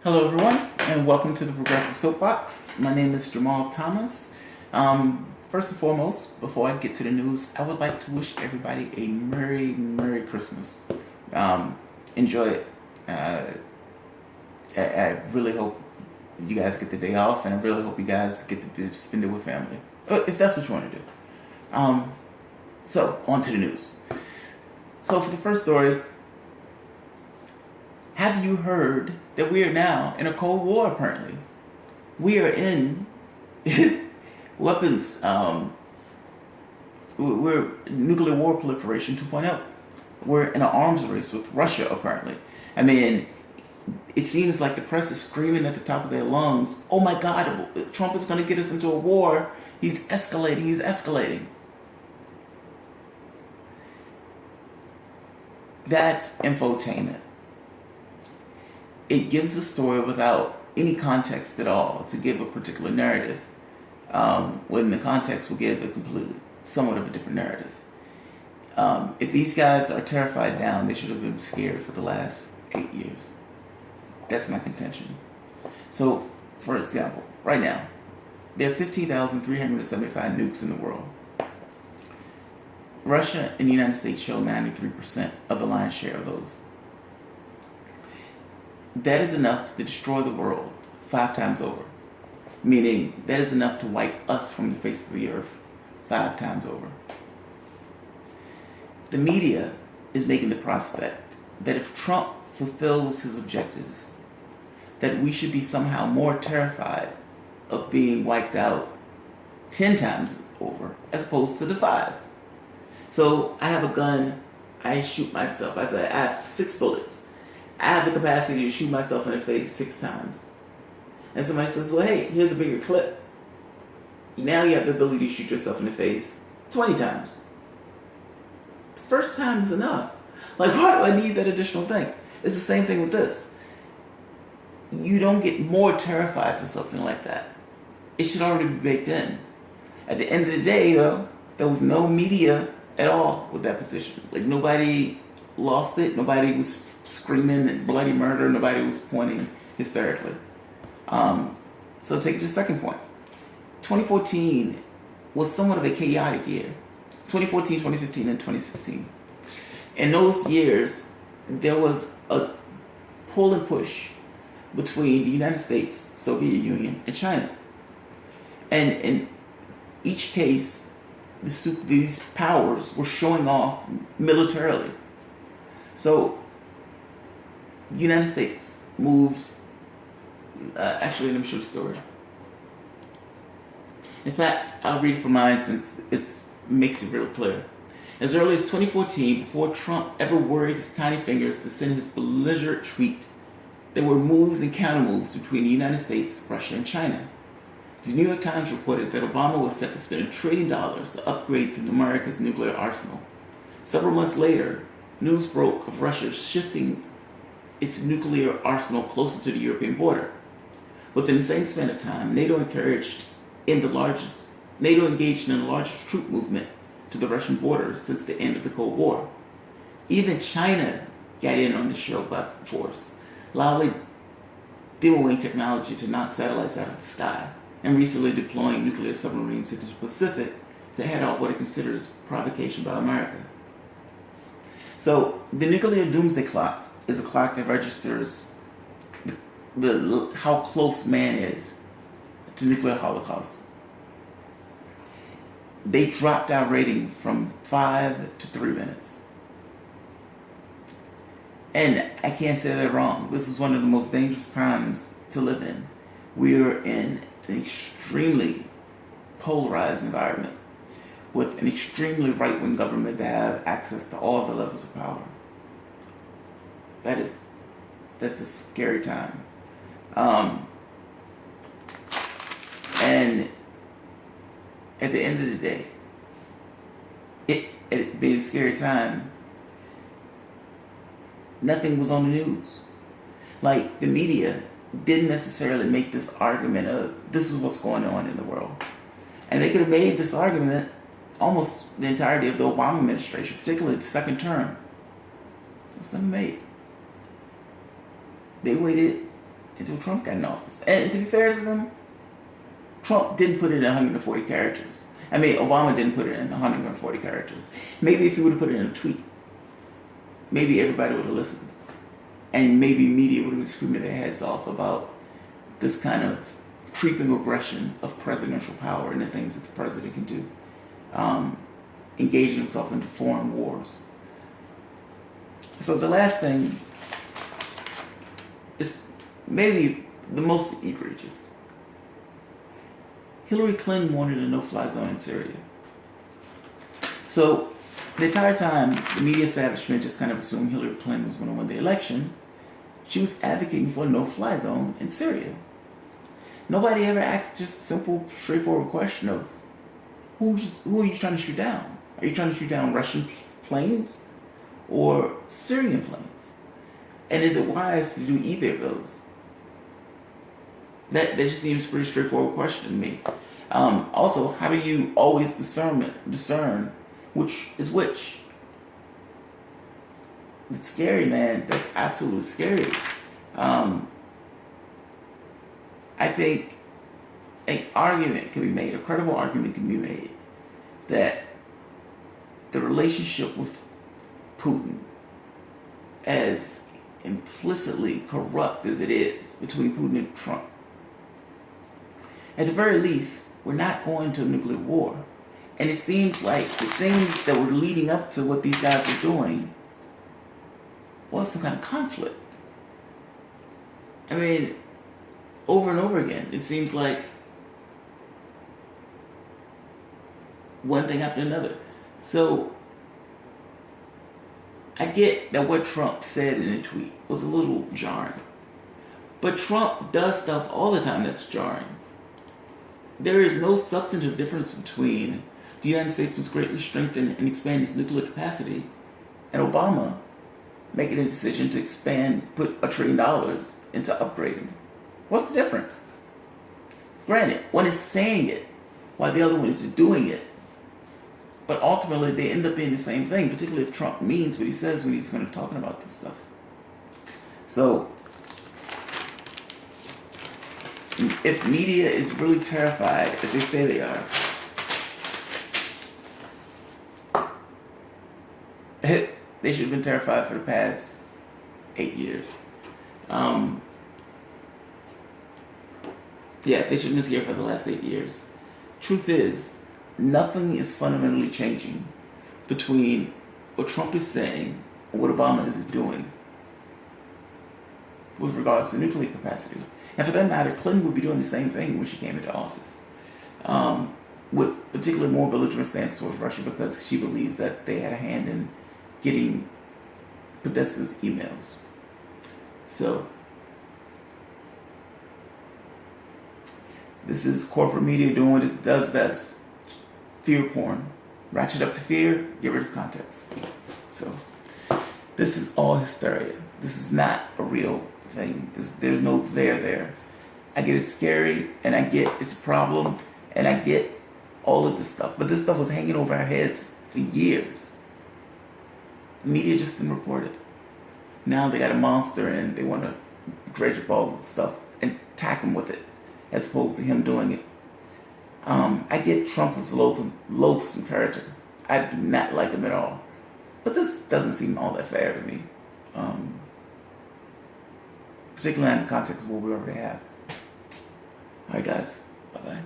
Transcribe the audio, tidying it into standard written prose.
Hello, everyone, and welcome to the Progressive Soapbox. My name is Jamal Thomas. First and foremost, before I get to the news, I would like to wish everybody a Merry Christmas. Enjoy it. I really hope you guys get the day off, and I really hope you guys get to spend it with family, if that's what you want to do. So, on to the news. So, for the first story, have you heard that we are now in a Cold War, apparently? We are in weapons, we're nuclear war proliferation 2.0. We're in an arms race with Russia, apparently. I mean, it seems like the press is screaming at the top of their lungs, oh my God, Trump is going to get us into a war. He's escalating. That's infotainment. It gives a story without any context at all to give a particular narrative, when the context will give a somewhat of a different narrative. If these guys are terrified now, they should have been scared for the last 8 years. That's my contention. So, for example, right now, there are 15,375 nukes in the world. Russia and the United States show 93% of the lion's share of those. That is enough to destroy the world 5 times over. Meaning, that is enough to wipe us from the face of the earth 5 times over. The media is making the prospect that if Trump fulfills his objectives, that we should be somehow more terrified of being wiped out 10 times over as opposed to the 5. So, I have a gun, I shoot myself. I say I have 6 bullets. I have the capacity to shoot myself in the face 6 times. And somebody says, well, hey, here's a bigger clip. Now you have the ability to shoot yourself in the face 20 times. The first time is enough. Like, why do I need that additional thing? It's the same thing with this. You don't get more terrified for something like that. It should already be baked in. At the end of the day, though, there was no media at all with that position. Like, nobody lost it. Nobody was screaming at bloody murder. Nobody was pointing hysterically. So take it to the second point. 2014 was somewhat of a chaotic year. 2014, 2015, and 2016. In those years, there was a pull and push between the United States, Soviet Union, and China. And in each case, these powers were showing off militarily. So, the United States moved. Actually, let me show the story. In fact, I'll read it from mine since it makes it real clear. As early as 2014, before Trump ever worried his tiny fingers to send his belligerent tweet, there were moves and countermoves between the United States, Russia, and China. The New York Times reported that Obama was set to spend $1 trillion to upgrade America's nuclear arsenal. Several months later, news broke of Russia shifting its nuclear arsenal closer to the European border. Within the same span of time, NATO engaged in the largest troop movement to the Russian border since the end of the Cold War. Even China got in on the show by force, loudly demoing technology to knock satellites out of the sky, and recently deploying nuclear submarines into the Pacific to head off what it considers provocation by America. So, the nuclear Doomsday Clock is a clock that registers how close man is to nuclear holocaust. They dropped our rating from 5 to 3 minutes. And I can't say they're wrong. This is one of the most dangerous times to live in. We are in an extremely polarized environment with an extremely right-wing government that have access to all the levels of power. That's a scary time. And at the end of the day, it being a scary time, nothing was on the news. Like, the media didn't necessarily make this argument of this is what's going on in the world. And they could have made this argument almost the entirety of the Obama administration, particularly the second term. It was never made. They waited until Trump got in office. And to be fair to them, Trump didn't put it in 140 characters. I mean, Obama didn't put it in 140 characters. Maybe if he would have put it in a tweet, maybe everybody would have listened. And maybe media would have been screaming their heads off about this kind of creeping aggression of presidential power and the things that the president can do. Engaging himself into foreign wars. So the last thing is maybe the most egregious. Hillary Clinton wanted a no-fly zone in Syria. So the entire time, the media establishment just kind of assumed Hillary Clinton was going to win the election. She was advocating for a no-fly zone in Syria. Nobody ever asked just a simple, straightforward question of, who are you trying to shoot down? Are you trying to shoot down Russian planes or Syrian planes? And is it wise to do either of those? That just seems a pretty straightforward question to me. Also, how do you always discern which is which? It's scary, man. That's absolutely scary. I think an argument can be made, a credible argument can be made, that the relationship with Putin, as implicitly corrupt as it is between Putin and Trump, at the very least, we're not going to a nuclear war. And it seems like the things that were leading up to what these guys were doing was some kind of conflict. I mean, over and over again, it seems like one thing after another. So I get that what Trump said in a tweet was a little jarring. But Trump does stuff all the time that's jarring. There is no substantive difference between the United States must greatly strengthen and expand its nuclear capacity and Obama making a decision to put $1 trillion into upgrading. What's the difference? Granted, one is saying it while the other one is doing it. But ultimately, they end up being the same thing, particularly if Trump means what he says when he's going to talking about this stuff. So, if media is really terrified, as they say they are, they should have been terrified for the past 8 years. They should have been scared for the last 8 years. Truth is, nothing is fundamentally changing between what Trump is saying and what Obama is doing with regards to nuclear capacity. And for that matter, Clinton would be doing the same thing when she came into office, with particularly more belligerent stance towards Russia because she believes that they had a hand in getting Podesta's emails. So, this is corporate media doing what it does best. Fear porn. Ratchet up the fear, get rid of context. So, this is all hysteria. This is not a real thing. There's no there. I get it's scary, and I get it's a problem, and I get all of this stuff. But this stuff was hanging over our heads for years. The media just didn't report it. Now they got a monster, and they want to dredge up all of the stuff and attack him with it, as opposed to him doing it. I get Trump as a loathsome character. I do not like him at all. But this doesn't seem all that fair to me. Particularly in the context of what we already have. Alright guys, bye-bye.